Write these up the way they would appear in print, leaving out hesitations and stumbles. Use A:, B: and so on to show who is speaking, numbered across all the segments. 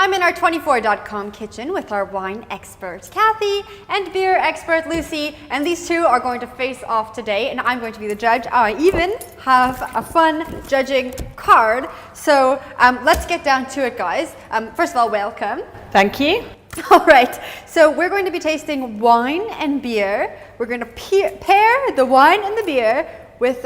A: I'm in our 24.com kitchen with our wine expert, Cathy, and beer expert, Lucy, and these two are going to face off today, and I'm going to be the judge. I even have a fun judging card. So let's get down to it, guys. First of all, welcome.
B: Thank you.
A: All right, so we're going to be tasting wine and beer. We're going to pair the wine and the beer with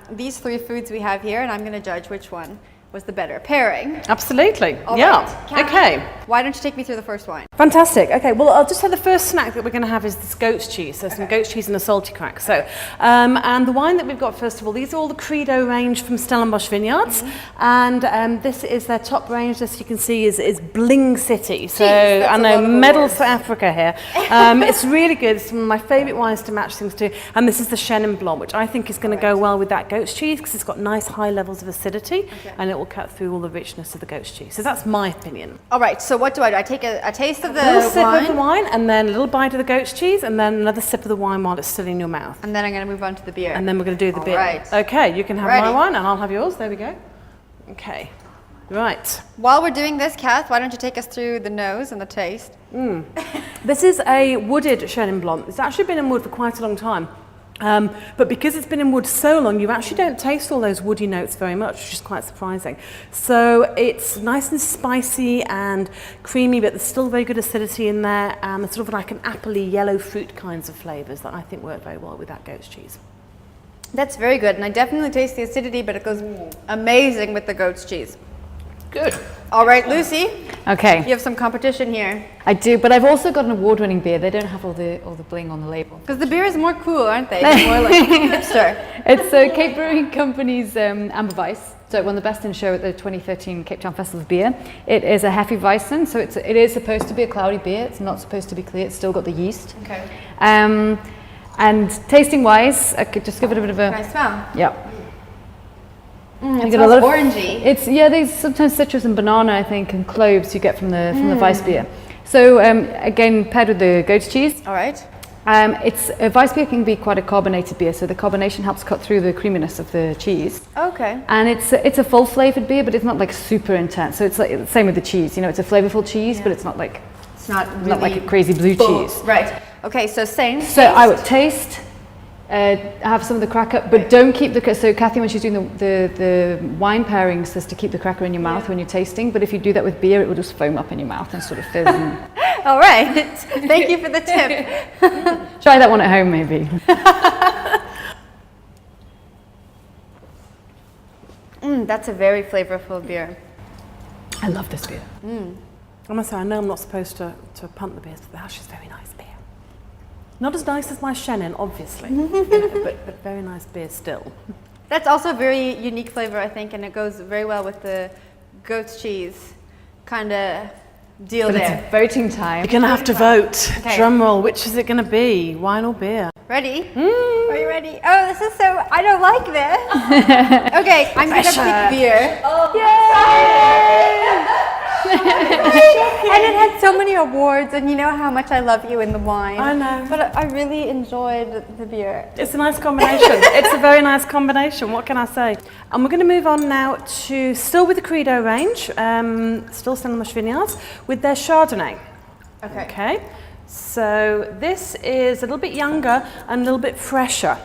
A: these three foods we have here, and I'm going to judge which one was the better pairing.
B: Absolutely.
A: All
B: yeah.
A: Right.
B: Okay.
A: Why don't you take me through the first wine?
B: Fantastic. Okay. Well, I'll just say the first snack that we're going to have is this goat's cheese. So some goat's cheese and a salty crack. So, and the wine that we've got first of all, these are all the Credo range from Stellenbosch Vineyards, and this is their top range. As you can see, is Bling City. So
A: Jeez,
B: I know medals for Africa here. It's really good. It's one of my favourite wines to match things to. And this is the Chenin Blanc, which I think is going to go well with that goat's cheese because it's got nice high levels of acidity, and it will cut through all the richness of the goat's cheese. So that's my opinion.
A: All right, so what do? I take a taste of the
B: wine? A little sip of the wine, and then a little bite of the goat's cheese, and then another sip of the wine while it's still in your mouth.
A: And then I'm going to move on to the beer.
B: And then we're going to do the beer.
A: Right.
B: Okay, you can have my wine, and I'll have yours. There we go. Okay. Right.
A: While we're doing this, Kath, why don't you take us through the nose and the taste?
B: This is a wooded Chenin Blanc. It's actually been in wood for quite a long time. But because it's been in wood so long, you actually don't taste all those woody notes very much, which is quite surprising. So it's nice and spicy and creamy, but there's still very good acidity in there, and sort of like an appley yellow fruit kinds of flavours that I think work very well with that goat's cheese.
A: That's very good, and I definitely taste the acidity, but it goes amazing with the goat's cheese.
B: Good.
A: All right, Lucy.
C: Okay.
A: You have some competition here.
C: I do, but I've also got an award-winning beer. They don't have all the bling on the label.
A: Because the beer is more cool, aren't they? They're more like hipster.
C: It's Cape Brewing Company's Amber Weiss. So it won the Best in Show at the 2013 Cape Town Festival of Beer. It is a Hefeweizen, so it is supposed to be a cloudy beer. It's not supposed to be clear. It's still got the yeast.
A: Okay.
C: And tasting-wise, I could just give it a bit of a...
A: Can I smell?
C: Yeah.
A: It smells orangey.
C: There's sometimes citrus and banana, I think, and cloves you get from the Weiss beer. So again, paired with the goat's cheese.
A: All right.
C: It's a Weiss beer can be quite a carbonated beer, so the carbonation helps cut through the creaminess of the cheese.
A: Okay.
C: And it's a full flavoured beer, but it's not like super intense. So it's like the same with the cheese. You know, it's a flavourful cheese, but it's not like like a crazy blue cheese.
A: Right. Okay. So same.
C: So I would taste. Have some of the cracker, but don't keep the. So Cathy, when she's doing the wine pairings, says to keep the cracker in your mouth when you're tasting. But if you do that with beer, it will just foam up in your mouth and sort of fizz.
A: All right. Thank you for the tip.
C: Try that one at home, maybe.
A: That's a very flavorful beer.
C: I love this beer.
B: I must say, I know I'm not supposed to punt the beers, but that's just very nice beer. Not as nice as my Chenin, obviously, but very nice beer still.
A: That's also a very unique flavor, I think, and it goes very well with the goat's cheese kind of deal
C: But
A: there.
C: it's voting time.
B: You're going to have to vote.
A: Okay.
B: Drum roll, which is it going to be? Wine or beer?
A: Ready? Are you ready? Oh, this is so, I don't like this. Okay, I'm going to pick beer. Oh. Yay! And it had so many awards, and you know how much I love you in the wine.
B: I know.
A: But I really enjoyed the beer.
B: It's a nice combination. It's a very nice combination, what can I say? And we're going to move on now to, still with the Credo range, still Stellenbosch Vineyards, with their Chardonnay. Okay. So this is a little bit younger and a little bit fresher.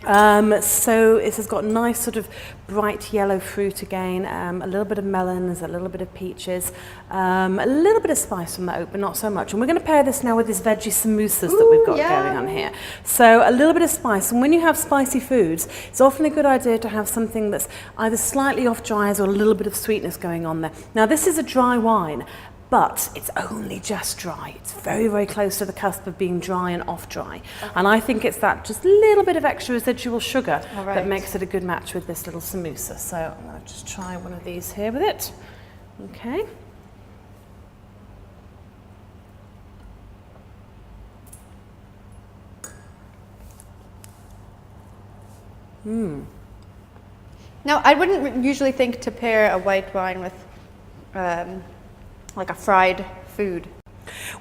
B: So it has got nice sort of bright yellow fruit again, a little bit of melons, a little bit of peaches, a little bit of spice from the oak, but not so much. And we're going to pair this now with these veggie samosas that we've got going on here. So a little bit of spice, and when you have spicy foods, it's often a good idea to have something that's either slightly off dry or a little bit of sweetness going on there. Now this is a dry wine, but it's only just dry. It's very, very close to the cusp of being dry and off dry. And I think it's that just little bit of extra residual sugar that makes it a good match with this little samosa. So I'm going to just try one of these here with it. Okay.
A: Now, I wouldn't usually think to pair a white wine with like a fried food.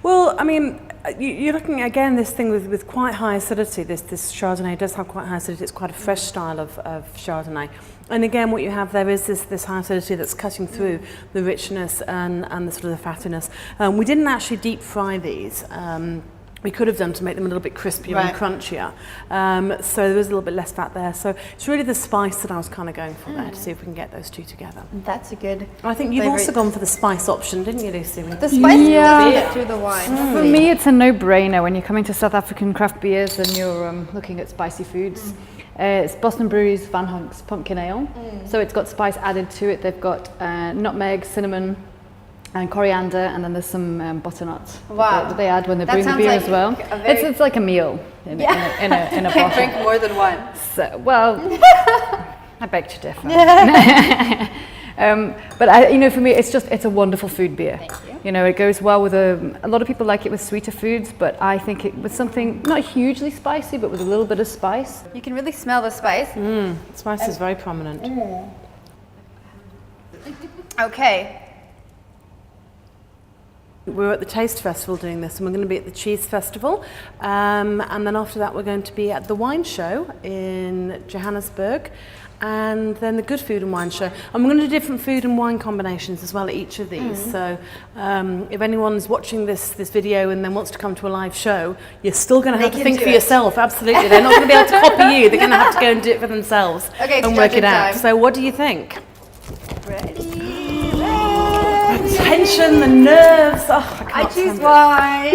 B: Well, I mean, You're looking again this thing with quite high acidity. This Chardonnay does have quite high acidity. It's quite a fresh style of Chardonnay. And again, what you have there is this high acidity that's cutting through the richness and the sort of the fattiness. We didn't actually deep fry these. We could have done to make them a little bit crispier and crunchier. So there is a little bit less fat there. So it's really the spice that I was kind of going for there to see if we can get those two together.
A: That's a good.
B: I think you've also gone for the spice option, didn't you, Lucy?
A: The spice does get through the wine.
C: For me, it's a no-brainer when you're coming to South African craft beers and you're looking at spicy foods. It's Boston Brewery's Van Hunk's Pumpkin Ale. So it's got spice added to it. They've got nutmeg, cinnamon, and coriander, and then there's some butternut that they add when they brew the beer as well. It's like a meal in a
A: Can't
C: bottle.
A: drink more than one.
C: So, well, I beg to differ. But for me, it's a wonderful food beer.
A: Thank you.
C: You know, it goes well with a lot of people like it with sweeter foods, but I think it with something not hugely spicy, but with a little bit of spice.
A: You can really smell the spice.
B: Spice is very prominent.
A: Okay.
B: We're at the Taste Festival doing this, and we're going to be at the Cheese Festival, and then after that we're going to be at the Wine Show in Johannesburg, and then the Good Food and Wine Show, and we're going to do different food and wine combinations as well at each of these. So if anyone's watching this video and then wants to come to a live show, you're still going to have to think for yourself. Absolutely, they're not going to be able to copy you. They're going to have to go and do it for themselves and work it out. So what do you think?
A: Ready.
B: Tension, the nerves. Oh,
A: I choose wine.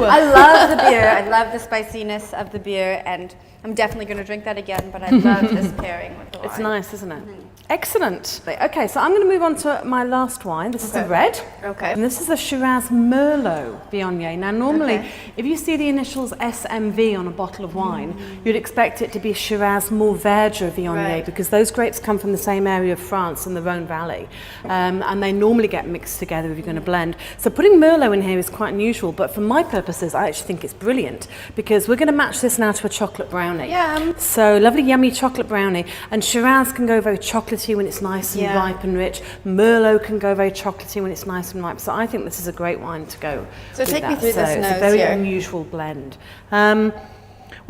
A: I love the beer. I love the spiciness of the beer, and I'm definitely going to drink that again, but I love this pairing with the wine.
B: It's nice, isn't it? Excellent. Okay, so I'm going to move on to my last wine. This is the red.
A: Okay.
B: And this is a Shiraz Merlot Viognier. Now, normally, if you see the initials SMV on a bottle of wine, you'd expect it to be Shiraz Mourvèdre Viognier, because those grapes come from the same area of France in the Rhone Valley. And they normally get mixed together if you're going to blend. So putting Merlot in here is quite unusual, but for my purposes, I actually think it's brilliant, because we're going to match this now to a chocolate brownie. So lovely, yummy chocolate brownie. And Shiraz can go very chocolatey when it's nice and ripe and rich. Merlot can go very chocolatey when it's nice and ripe. So I think this is a great wine to go.
A: So take me through this nose.
B: It's a very unusual blend. Well,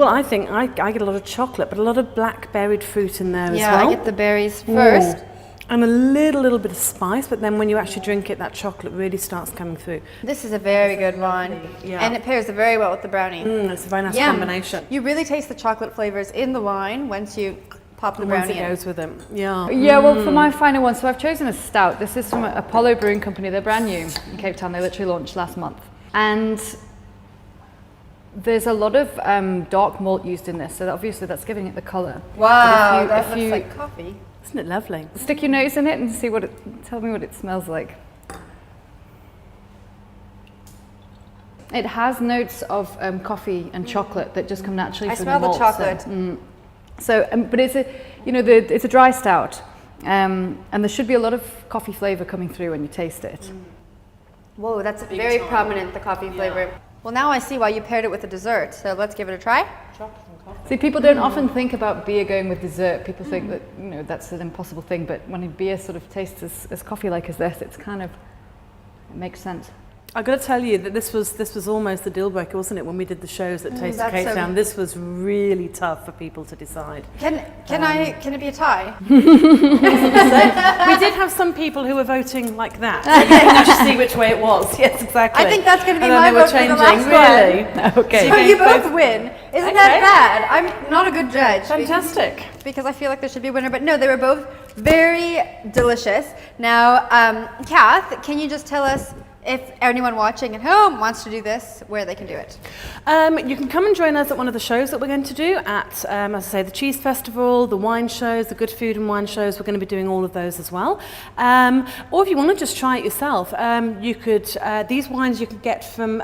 B: I think I get a lot of chocolate, but a lot of black berried fruit in there as well.
A: Yeah, I get the berries first.
B: And a little bit of spice, but then when you actually drink it, that chocolate really starts coming through.
A: This is a very good wine, and it pairs very well with the brownie.
B: It's a very nice combination.
A: You really taste the chocolate flavors in the wine once you pop the brownie in.
B: Once it goes with them. Yeah,
C: well, for my final one, so I've chosen a stout. This is from Apollo Brewing Company. They're brand new in Cape Town. They literally launched last month. And there's a lot of dark malt used in this, so obviously that's giving it the colour.
A: Wow, that looks like coffee.
B: Isn't it lovely?
C: Stick your nose in it and see tell me what it smells like. It has notes of coffee and chocolate that just come naturally from the malt.
A: I smell the chocolate.
C: But it's it's a dry stout, and there should be a lot of coffee flavour coming through when you taste it.
A: Whoa, that's very prominent, the coffee flavor. Well, now I see why you paired it with a dessert, so let's give it a try.
C: See, people don't often think about beer going with dessert. People think that that's an impossible thing, but when a beer sort of tastes as coffee-like as this, it makes sense.
B: I've got to tell you that this was almost the deal breaker, wasn't it? When we did the shows at Taste of Cape Town, this was really tough for people to decide.
A: Can it be a tie?
B: We did have some people who were voting like that. So you can actually see which way it was. Yes, exactly.
A: I think that's going to be my vote for the last
B: one.
C: Okay.
A: So you both win. Isn't that bad? I'm not a good judge.
B: Fantastic.
A: Because I feel like there should be a winner, but no, they were both very delicious. Now, Kath, can you just tell us, if anyone watching at home wants to do this, where they can do it?
B: You can come and join us at one of the shows that we're going to do at, as I say, the Cheese Festival, the wine shows, the Good Food and Wine shows. We're going to be doing all of those as well. Or if you want to just try it yourself, you could, these wines you can get from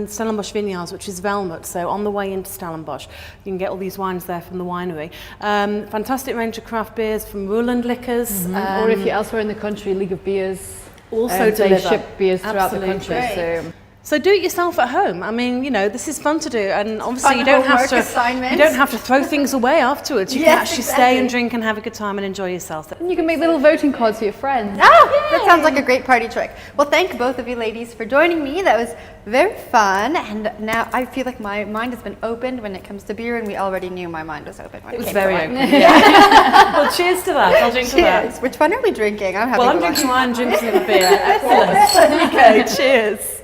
B: Stellenbosch Vineyards, which is Velmut, so on the way into Stellenbosch. You can get all these wines there from the winery. Fantastic range of craft beers from Roland Liquors.
C: Or if you're elsewhere in the country, League of Beers.
B: Also
C: they ship beers throughout the country.
B: So do it yourself at home. I mean, you know, this is fun to do, and obviously
A: Fun
B: you don't have
A: homework
B: to.
A: assignment.
B: You don't have to throw things away afterwards. You can
A: Yes,
B: actually
A: exactly.
B: stay and drink and have a good time and enjoy yourself.
C: You can make little voting cards for your friends.
A: Oh, that sounds like a great party trick. Well, thank both of you ladies for joining me. That was very fun. And now I feel like my mind has been opened when it comes to beer, and we already knew my mind was open. When
B: It was
A: came to
B: very
A: wine.
B: open. Yeah. Well, cheers to that. I'll drink to that.
A: Cheers. Which one are we drinking? I'm having
B: Well, I'm
A: a lot.
B: drinking wine, drinking the beer. Excellent. Okay, cheers.